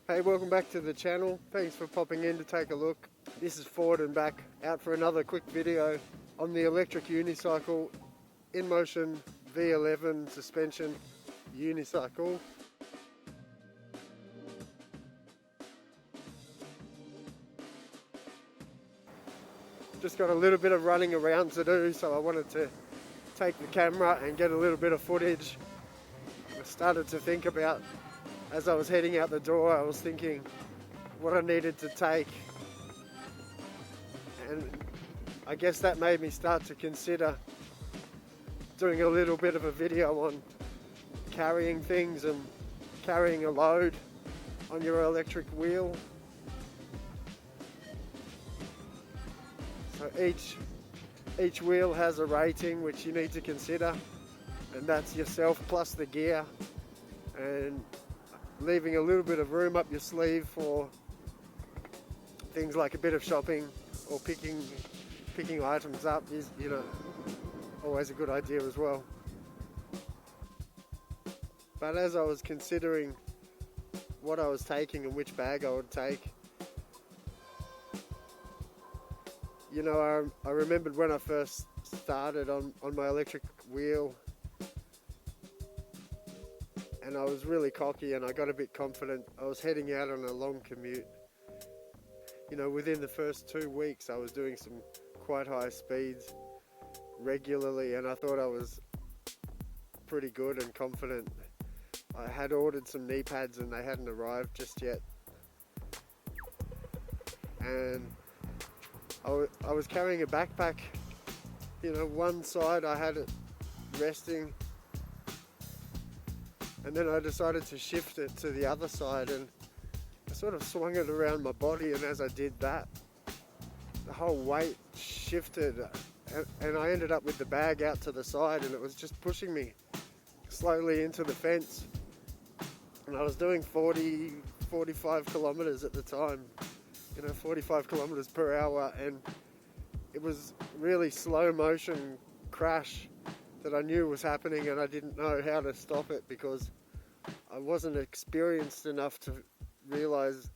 Hey, welcome back to the channel. Thanks for popping in to take a look. This is Ford and back out for another quick video on the electric unicycle Inmotion V11 suspension unicycle. Just got a little bit of running around to do, so I wanted to take the camera and get a little bit of footage. I started to think about, as I was heading out the door, I was thinking what I needed to take, and I guess that made me start to consider doing a little bit of a video on carrying things and carrying a load on your electric wheel. So each wheel has a rating which you need to consider, and that's yourself plus the gear, and leaving a little bit of room up your sleeve for things like a bit of shopping or picking items up is, you know, always a good idea as well. But as I was considering what I was taking and which bag I would take, you know, I remembered when I first started on my electric wheel, and I was really cocky and I got a bit confident. I was heading out on a long commute. You know, within the first 2 weeks I was doing some quite high speeds regularly, and I thought I was pretty good and confident. I had ordered some knee pads and they hadn't arrived just yet, and I was carrying a backpack. You know, one side I had it resting, and then I decided to shift it to the other side, and I sort of swung it around my body, and as I did that, the whole weight shifted, and I ended up with the bag out to the side, and it was just pushing me slowly into the fence. And I was doing 45 kilometers at the time, you know, 45 kilometers per hour, and it was really slow motion crash that I knew was happening, and I didn't know how to stop it because I wasn't experienced enough to realize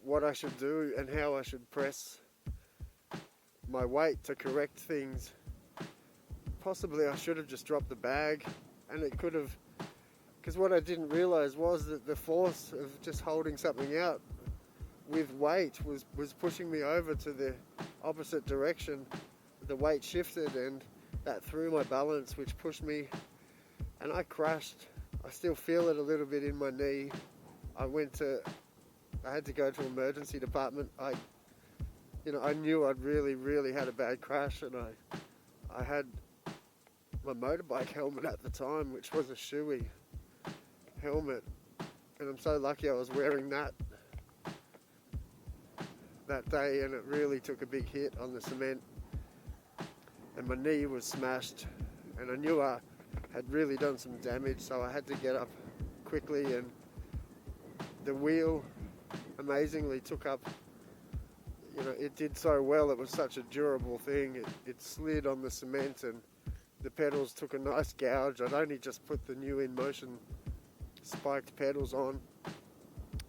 what I should do and how I should press my weight to correct things. Possibly I should have just dropped the bag, and it could have, because what I didn't realize was that the force of just holding something out with weight was pushing me over to the opposite direction. The weight shifted, and that threw my balance, which pushed me, and I crashed. I still feel it a little bit in my knee. I had to go to emergency department. I knew I'd really had a bad crash, and I had my motorbike helmet at the time, which was a shoey helmet, and I'm so lucky I was wearing that day, and it really took a big hit on the cement, and my knee was smashed, and I knew I had really done some damage, so I had to get up quickly, and the wheel amazingly took up, you know, it did so well. It was such a durable thing. It slid on the cement, and the pedals took a nice gouge. I'd only just put the new Inmotion spiked pedals on,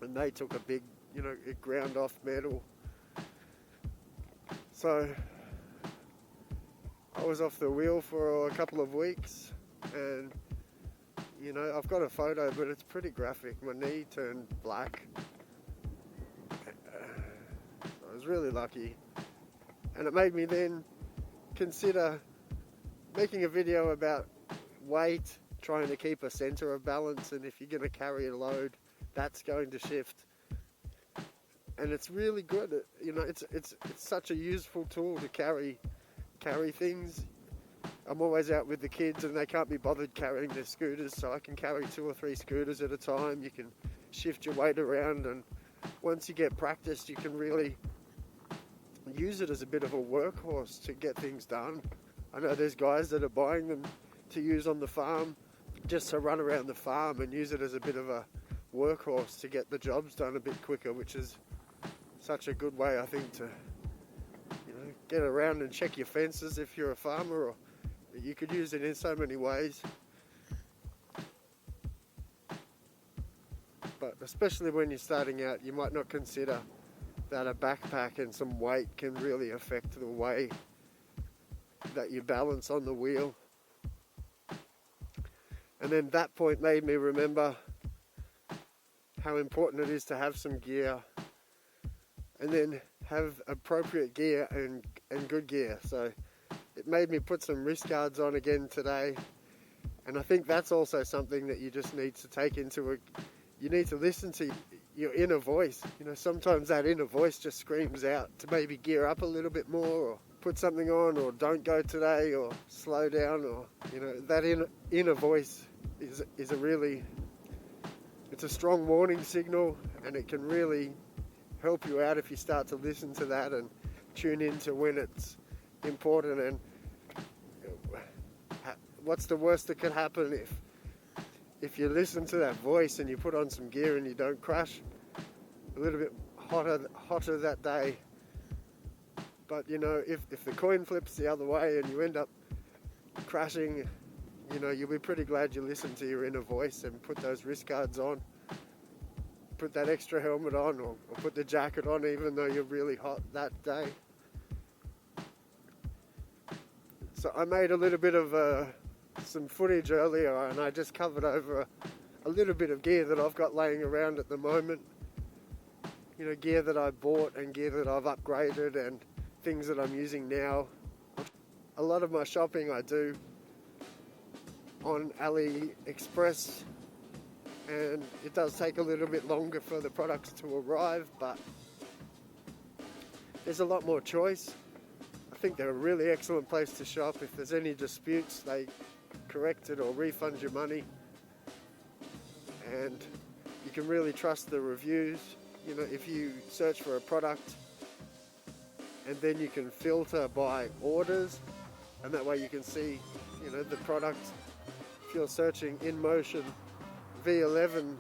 and they took a big, you know, it ground off metal. So I was off the wheel for a couple of weeks, and you know, I've got a photo, but it's pretty graphic. My knee turned black. I was really lucky, and it made me then consider making a video about weight, trying to keep a center of balance, and if you're going to carry a load, that's going to shift. And it's really good. You know, it's such a useful tool to carry things. I'm always out with the kids, and they can't be bothered carrying their scooters, so I can carry 2 or 3 scooters at a time. You can shift your weight around, and once you get practiced, you can really use it as a bit of a workhorse to get things done. I know there's guys that are buying them to use on the farm, just to run around the farm and use it as a bit of a workhorse to get the jobs done a bit quicker, which is such a good way, I think, to, you know, get around and check your fences if you're a farmer, or you could use it in so many ways. But especially when you're starting out, you might not consider that a backpack and some weight can really affect the way that you balance on the wheel. And then that point made me remember how important it is to have some gear, and then have appropriate gear and good gear. So it made me put some wrist guards on again today, and I think that's also something that you just need to take into you need to listen to your inner voice. You know, sometimes that inner voice just screams out to maybe gear up a little bit more, or put something on, or don't go today, or slow down, or, you know, that inner voice is a really, it's a strong warning signal, and it can really help you out if you start to listen to that and tune into when it's important. And what's the worst that could happen if you listen to that voice and you put on some gear and you don't crash? A little bit hotter that day. But, you know, if the coin flips the other way and you end up crashing, you know, you'll be pretty glad you listened to your inner voice and put those wrist guards on, put that extra helmet on, or put the jacket on even though you're really hot that day. So I made a little bit of some footage earlier, and I just covered over a little bit of gear that I've got laying around at the moment. You know, gear that I bought and gear that I've upgraded and things that I'm using now. A lot of my shopping I do on AliExpress, and it does take a little bit longer for the products to arrive, but there's a lot more choice. I think they're a really excellent place to shop. If there's any disputes, they correct it or refund your money, and you can really trust the reviews. You know, if you search for a product, and then you can filter by orders, and that way you can see, you know, the product. If you're searching Inmotion V11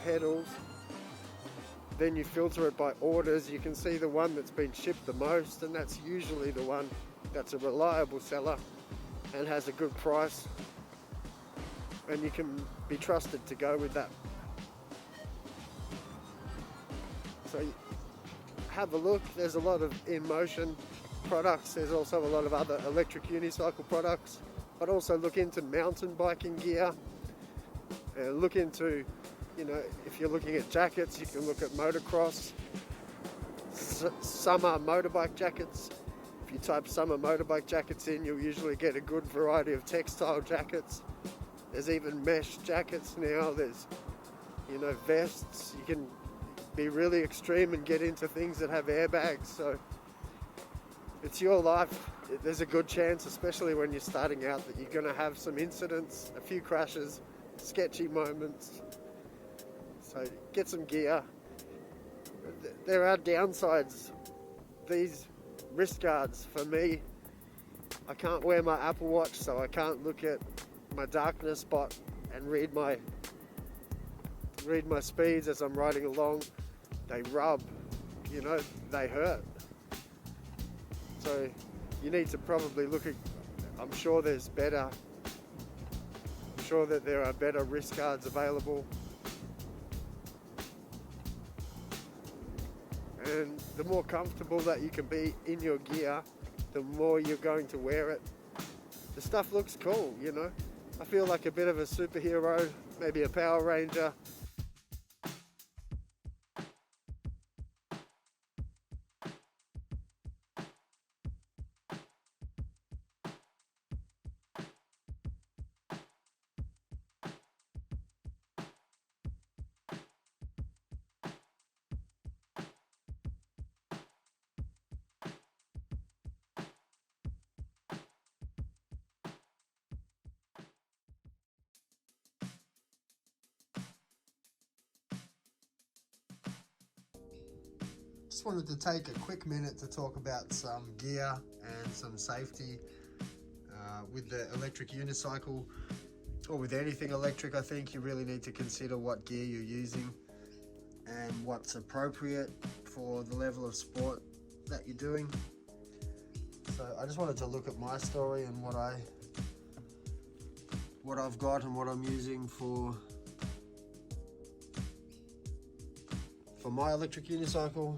pedals, then you filter it by orders. You can see the one that's been shipped the most, and that's usually the one that's a reliable seller and has a good price, and you can be trusted to go with that. So have a look. There's a lot of Inmotion products. There's also a lot of other electric unicycle products, but also look into mountain biking gear, and look into, you know, if you're looking at jackets, you can look at motocross, summer motorbike jackets. If you type summer motorbike jackets in, you'll usually get a good variety of textile jackets. There's even mesh jackets now. There's, you know, vests. You can be really extreme and get into things that have airbags. So it's your life. There's a good chance, especially when you're starting out, that you're going to have some incidents, a few crashes, sketchy moments. So get some gear. There are downsides. These wrist guards, for me, I can't wear my Apple Watch, so I can't look at my darkness spot and read my speeds as I'm riding along. They rub, you know, they hurt. So you need to probably look at, I'm sure that there are better wrist guards available. And the more comfortable that you can be in your gear, the more you're going to wear it. The stuff looks cool, you know. I feel like a bit of a superhero, maybe a Power Ranger. Just wanted to take a quick minute to talk about some gear and some safety with the electric unicycle, or with anything electric. I think you really need to consider what gear you're using and what's appropriate for the level of sport that you're doing. So I just wanted to look at my story and what I've got and what I'm using for for my electric unicycle,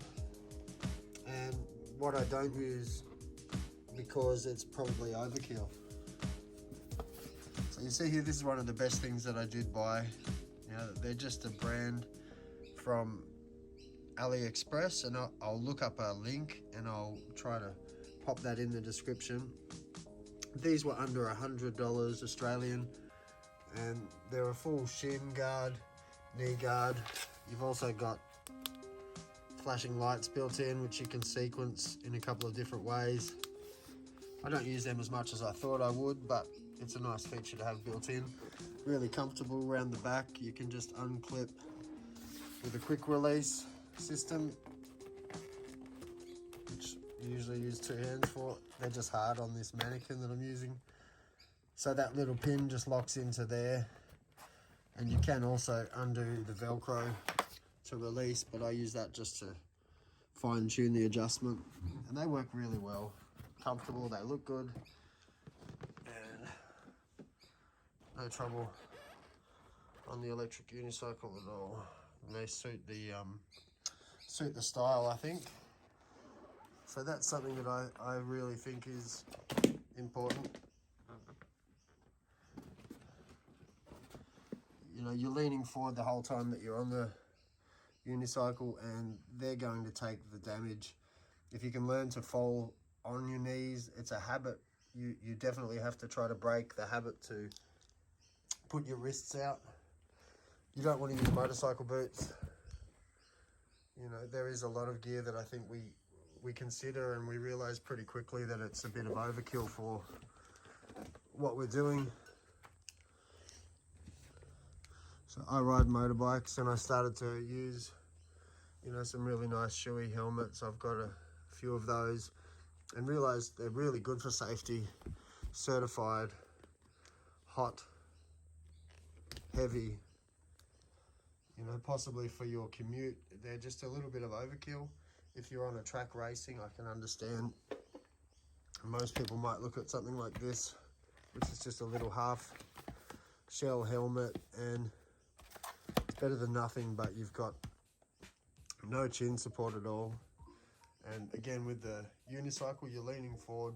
and what I don't use because it's probably overkill. So you see here, this is one of the best things that I did buy. You know, they're just a brand from AliExpress, and I'll look up a link and I'll try to pop that in the description. These were under $100 Australian, and they're a full shin guard, knee guard. You've also got flashing lights built in, which you can sequence in a couple of different ways. I don't use them as much as I thought I would, but it's a nice feature to have built in. Really comfortable around the back. You can just unclip with a quick release system, which you usually use 2 hands for. They're just hard on this mannequin that I'm using. So that little pin just locks into there, and you can also undo the Velcro to release, but I use that just to fine tune the adjustment, and they work really well. Comfortable, they look good, and no trouble on the electric unicycle at all. And they suit the style, I think. So that's something that I really think is important. You know, you're leaning forward the whole time that you're on the unicycle, and they're going to take the damage. If you can learn to fall on your knees, it's a habit. You definitely have to try to break the habit to put your wrists out. You don't want to use motorcycle boots. You know, there is a lot of gear that I think we consider, and we realize pretty quickly that it's a bit of overkill for what we're doing. So I ride motorbikes, and I started to use, you know, some really nice shoey helmets. I've got a few of those, and realized they're really good for safety. Certified, hot, heavy, you know, possibly for your commute. They're just a little bit of overkill. If you're on a track racing, I can understand. Most people might look at something like this, which is just a little half shell helmet, and it's better than nothing, but you've got no chin support at all. And again, with the unicycle, you're leaning forward.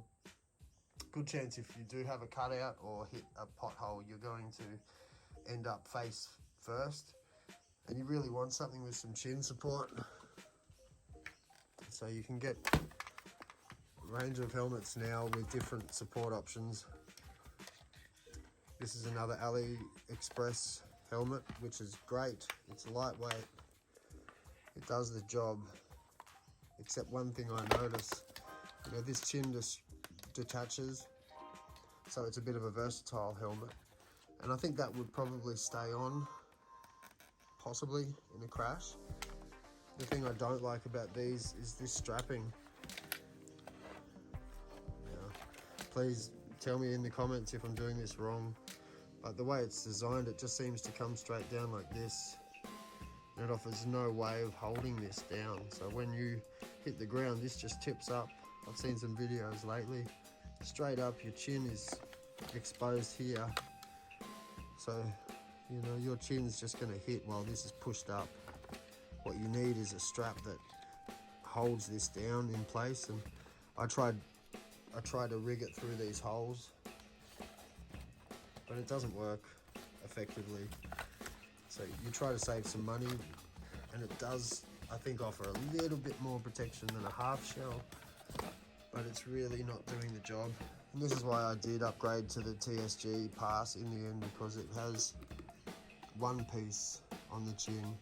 Good chance if you do have a cutout or hit a pothole, you're going to end up face first. And you really want something with some chin support. So you can get a range of helmets now with different support options. This is another AliExpress helmet, which is great. It's lightweight. It does the job. Except one thing I notice, you know, this chin just detaches, so it's a bit of a versatile helmet. And I think that would probably stay on, possibly in a crash. The thing I don't like about these is this strapping. Now, please tell me in the comments if I'm doing this wrong, but the way it's designed, it just seems to come straight down like this. And it offers no way of holding this down. So when you hit the ground, this just tips up. I've seen some videos lately. Straight up, your chin is exposed here. So, you know, your chin's just gonna hit while this is pushed up. What you need is a strap that holds this down in place. And I tried to rig it through these holes, but it doesn't work effectively. So you try to save some money, and it does, I think, offer a little bit more protection than a half shell, but it's really not doing the job. And this is why I did upgrade to the TSG PASS in the end, because it has one piece on the chin.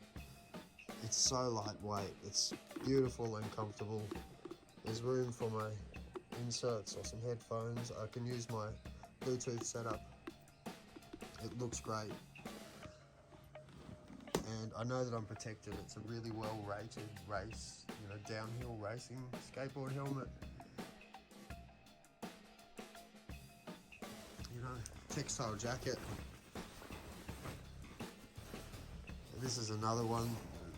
It's so lightweight, it's beautiful and comfortable. There's room for my inserts or some headphones. I can use my Bluetooth setup. It looks great. And I know that I'm protected. It's a really well-rated race, you know, downhill racing skateboard helmet. You know, textile jacket. This is another one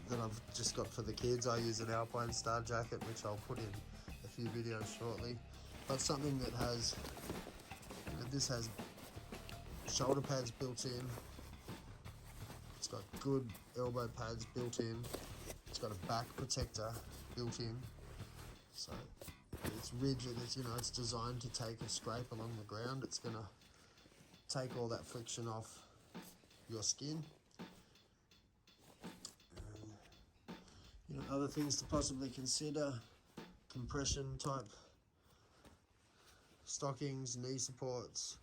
that I've just got for the kids. I use an Alpine Star jacket, which I'll put in a few videos shortly. But something that has, you know, this has shoulder pads built in. It's got good elbow pads built in. It's got a back protector built in, so it's rigid. It's, you know, it's designed to take a scrape along the ground. It's gonna take all that friction off your skin. You know, other things to possibly consider: compression type stockings, knee supports.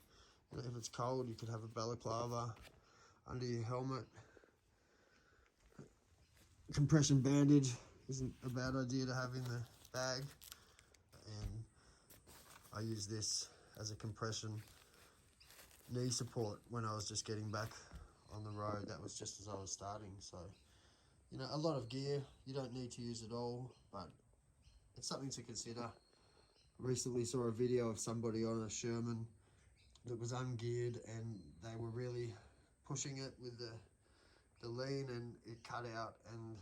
You know, if it's cold, you could have a balaclava under your helmet. Compression bandage isn't a bad idea to have in the bag, and I use this as a compression knee support when I was just getting back on the road. That was just as I was starting. So, you know, a lot of gear, you don't need to use it all, but it's something to consider. Recently saw a video of somebody on a Sherman that was ungeared, and they were really pushing it with the lean, and it cut out, and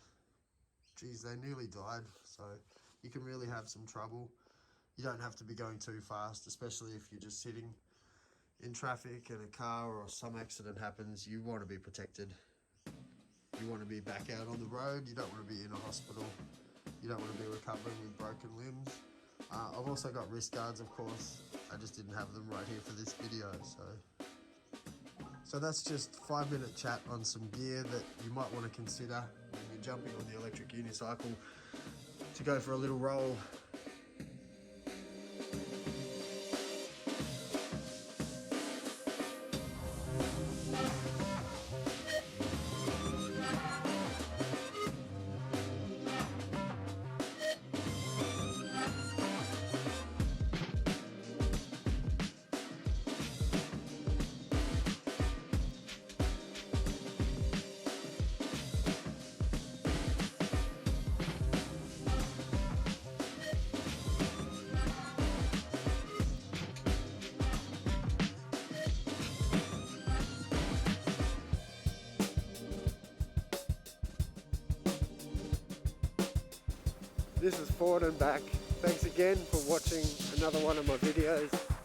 geez, they nearly died. So you can really have some trouble. You don't have to be going too fast, especially if you're just sitting in traffic and a car or some accident happens. You want to be protected. You want to be back out on the road. You don't want to be in a hospital. You don't want to be recovering with broken limbs. I've also got wrist guards, of course. I just didn't have them right here for this video. So that's just 5-minute chat on some gear that you might want to consider when you're jumping on the electric unicycle to go for a little roll. This is Ford and back. Thanks again for watching another one of my videos.